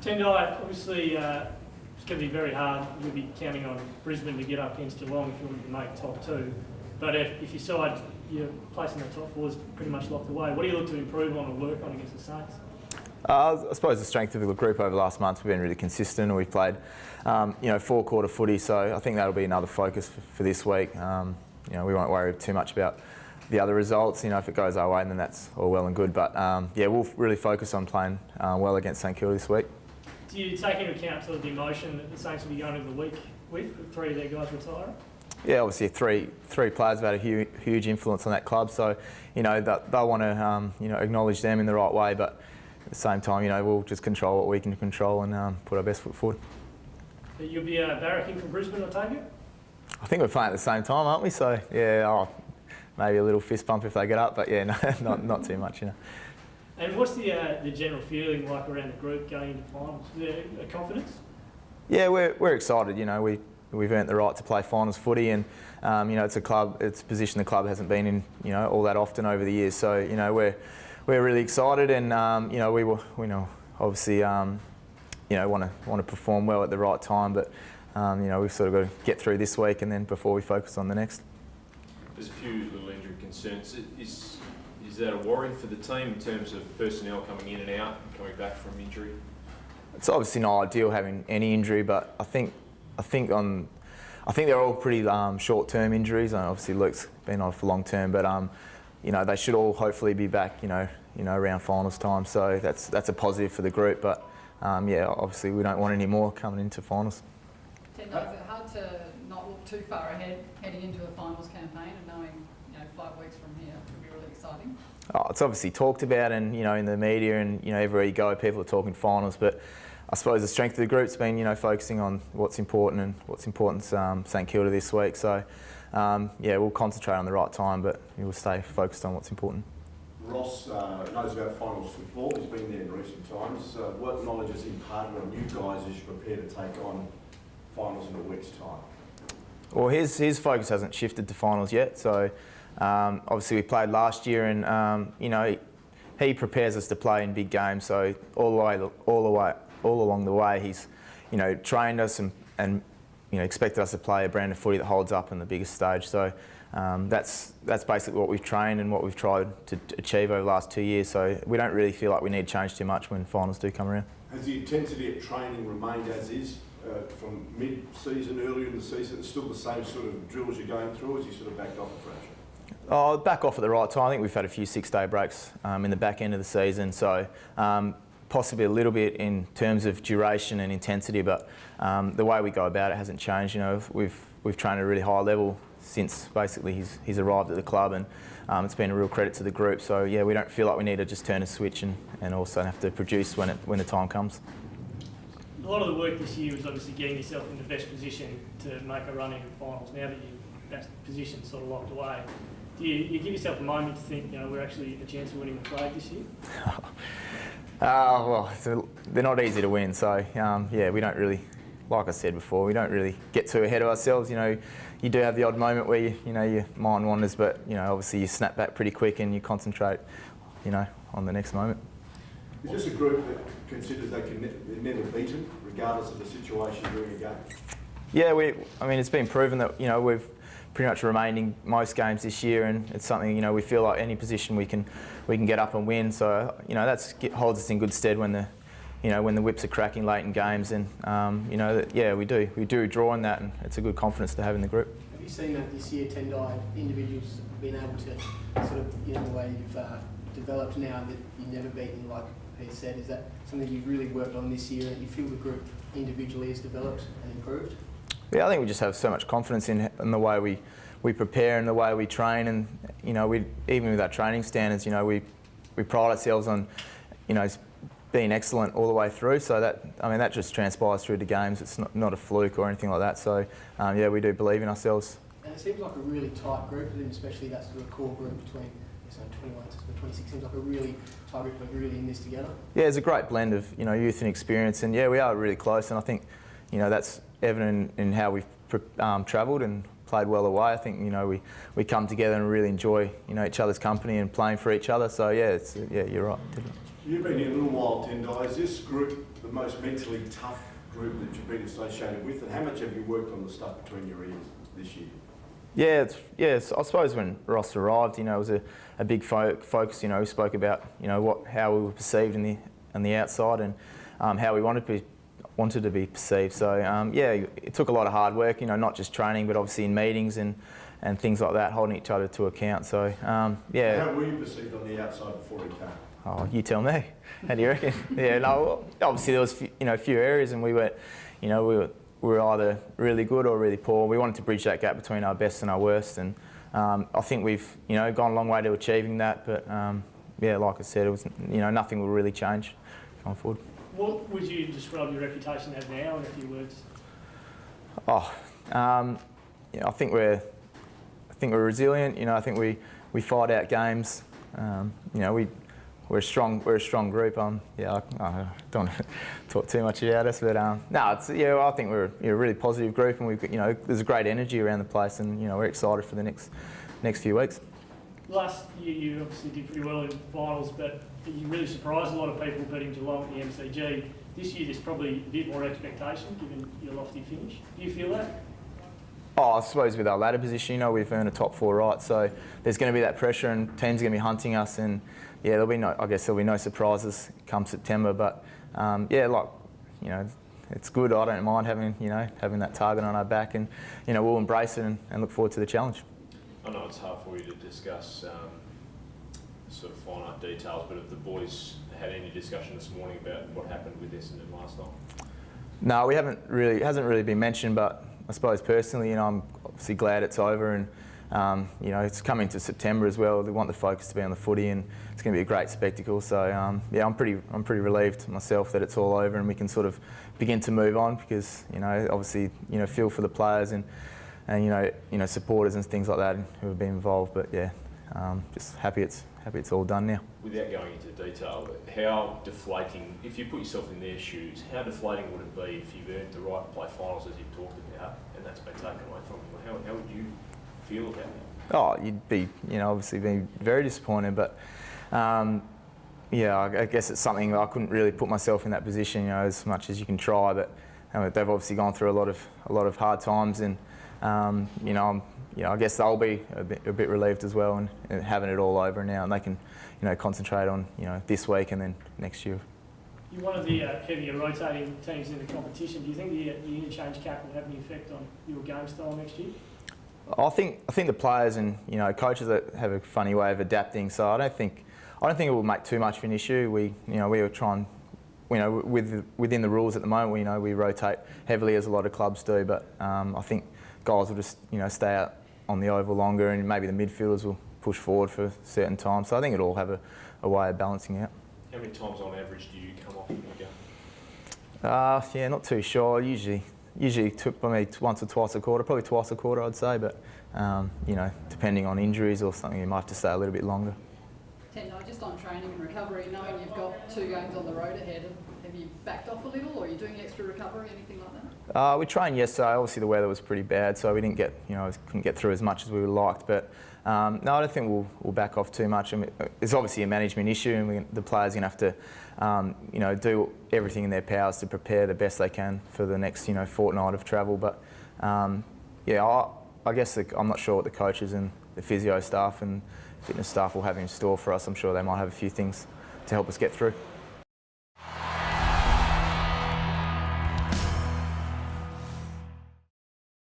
Tendai, obviously it's going to be very hard. You'll be counting on Brisbane to get up against Geelong if you want to make top two. But if you decide you're placing the top four is pretty much locked away, what do you look to improve on or work on against the Saints? I suppose the strength of the group over the last month, we've been really consistent. We've played, four-quarter footy, so I think that'll be another focus for this week. We won't worry too much about the other results. If it goes our way, then that's all well and good. But we'll really focus on playing well against St Kilda this week. Do you take into account sort of the emotion that the Saints will be going into the week with three of their guys retiring? Yeah, obviously three players have had a huge influence on that club, so they'll want to acknowledge them in the right way, but at the same time, we'll just control what we can control and put our best foot forward. You'll be barracking from Brisbane, I take it? I think we're playing at the same time, aren't we? So yeah, maybe a little fist bump if they get up, but yeah, no, not too much, And what's the general feeling like around the group going into finals? Is there a confidence? Yeah, we're excited. We've earned the right to play finals footy, and it's a position the club hasn't been in, all that often over the years. So we're really excited, and we obviously want to perform well at the right time, but we've sort of got to get through this week, and then before we focus on the next. There's a few little injury concerns. Is that a worry for the team in terms of personnel coming in and out and coming back from injury? It's obviously not ideal having any injury, but I think they're all pretty short-term injuries. And obviously Luke's been on for long-term, but they should all hopefully be back, around finals time. So that's a positive for the group. But obviously we don't want any more coming into finals. Tendai, is it hard to not look too far ahead heading into a finals campaign and knowing 5 weeks from here could be really exciting? Oh, it's obviously talked about, and in the media, and everywhere you go, people are talking finals. But I suppose the strength of the group's been focusing on what's important, and what's important to St Kilda this week. So we'll concentrate on the right time, but we'll stay focused on what's important. Ross knows about finals football. He's been there in recent times. What knowledge has imparted on you guys as you prepare to take on finals in a week's time? Well, his focus hasn't shifted to finals yet. So obviously we played last year, and he prepares us to play in big games. So all along the way, he's trained us and expected us to play a brand of footy that holds up in the biggest stage. So that's basically what we've trained and what we've tried to achieve over the last 2 years. So we don't really feel like we need to change too much when finals do come around. Has the intensity of training remained as is from mid-season, earlier in the season? It's still the same sort of drills you're going through, or as you sort of backed off a fraction? Back off at the right time. I think we've had a few 6-day breaks in the back end of the season. So possibly a little bit in terms of duration and intensity, but the way we go about it hasn't changed. We've trained at a really high level since basically he's arrived at the club, and it's been a real credit to the group. So yeah, we don't feel like we need to just turn a switch and also have to produce when the time comes. A lot of the work this year was obviously getting yourself in the best position to make a run into finals. Now that that position's sort of locked away, do you give yourself a moment to think, we're actually a chance of winning the flag this year? Well, they're not easy to win. So we don't really, like I said before, we don't really get too ahead of ourselves. You do have the odd moment where your mind wanders, but obviously you snap back pretty quick and you concentrate, on the next moment. Is this a group that considers they're never beaten, regardless of the situation during a game? Yeah, it's been proven that we've pretty much remained in most games this year, and it's something we feel like any position we can get up and win. So that holds us in good stead when the whips are cracking late in games, and we do draw on that, and it's a good confidence to have in the group. Have you seen that this year, Tendai? Individuals have been able to sort of, the way you've developed now that you've never beaten, like Pete said, is that something you've really worked on this year, and you feel the group individually has developed and improved? Yeah, I think we just have so much confidence in the way we prepare and the way we train, and even with our training standards, we pride ourselves on being excellent all the way through. So that just transpires through the games. It's not a fluke or anything like that. So we do believe in ourselves. And it seems like a really tight group, and especially that sort of core group between 21 to 26 seems like a really tight group, like really in this together. Yeah, it's a great blend of youth and experience, and we are really close, and I think that's evident in how we've travelled and played well away. I think we come together and really enjoy each other's company and playing for each other. So yeah, you're right. You've been here a little while, Tendai. Is this group the most mentally tough group that you've been associated with? And how much have you worked on the stuff between your ears this year? Yeah, I suppose when Ross arrived, it was a big focus. We spoke about, how we were perceived on the outside and how we wanted to be perceived. So it took a lot of hard work. not just training, but obviously in meetings and things like that, holding each other to account. So How were you perceived on the outside before he came? Oh, you tell me. How do you reckon? Obviously there was a few areas, and we were either really good or really poor. We wanted to bridge that gap between our best and our worst, and I think we've gone a long way to achieving that. But like I said, it was nothing will really change going forward. What would you describe your reputation as now in a few words? I think we're resilient. I think we fight out games. We're a strong group. I don't want to talk too much about us, but I think we're a really positive group, and there's a great energy around the place, and we're excited for the next few weeks. Last year you obviously did pretty well in finals, but you really surprised a lot of people beating Geelong at the MCG. This year there's probably a bit more expectation given your lofty finish. Do you feel that? I suppose with our ladder position, we've earned a top 4 right, so there's going to be that pressure, and teams are going to be hunting us, and there'll be no surprises come September. But it's good. I don't mind having that target on our back, and we'll embrace it and look forward to the challenge. I know it's hard for you to discuss sort of finite details, but have the boys had any discussion this morning about what happened with Essendon last night? No, we haven't really. It hasn't really been mentioned, but I suppose personally, I'm obviously glad it's over, and it's coming to September as well. They want the focus to be on the footy, and it's going to be a great spectacle. So I'm pretty relieved myself that it's all over and we can sort of begin to move on, because obviously feel for the players and supporters and things like that who have been involved. But just happy it's all done now. Without going into detail, how deflating, if you put yourself in their shoes, how deflating would it be if you've earned the right to play finals as you've talked about, and that's been taken away from you? How would you feel about that? Oh, you'd be, obviously be very disappointed, but I guess it's something that I couldn't really put myself in that position, as much as you can try. But they've obviously gone through a lot of hard times, and I guess they'll be a bit relieved as well, and having it all over now, and they can concentrate on this week and then next year. You're one of the heavier rotating teams in the competition. Do you think the interchange cap will have any effect on your game style next year? I think the players and coaches have a funny way of adapting, so I don't think it will make too much of an issue. We are trying, within the rules at the moment, we rotate heavily as a lot of clubs do, but I think guys will just stay out on the oval longer, and maybe the midfielders will push forward for certain times. So I think it'll all have a way of balancing out. How many times on average do you come off in a game? Not too sure. Usually took by me once or twice a quarter, probably twice a quarter I'd say, but depending on injuries or something, you might have to stay a little bit longer. Tendai, just on training and recovery, knowing you've got 2 games on the road ahead, have you backed off a little, or are you doing extra recovery, anything like that? We trained yesterday. Obviously the weather was pretty bad, so we didn't get, couldn't get through as much as we would have liked. But no, I don't think we'll back off too much. I mean, it's obviously a management issue, and the players are going to have to, do everything in their powers to prepare the best they can for the next, fortnight of travel. But I guess I'm not sure what the coaches and the physio staff and fitness staff will have in store for us. I'm sure they might have a few things to help us get through.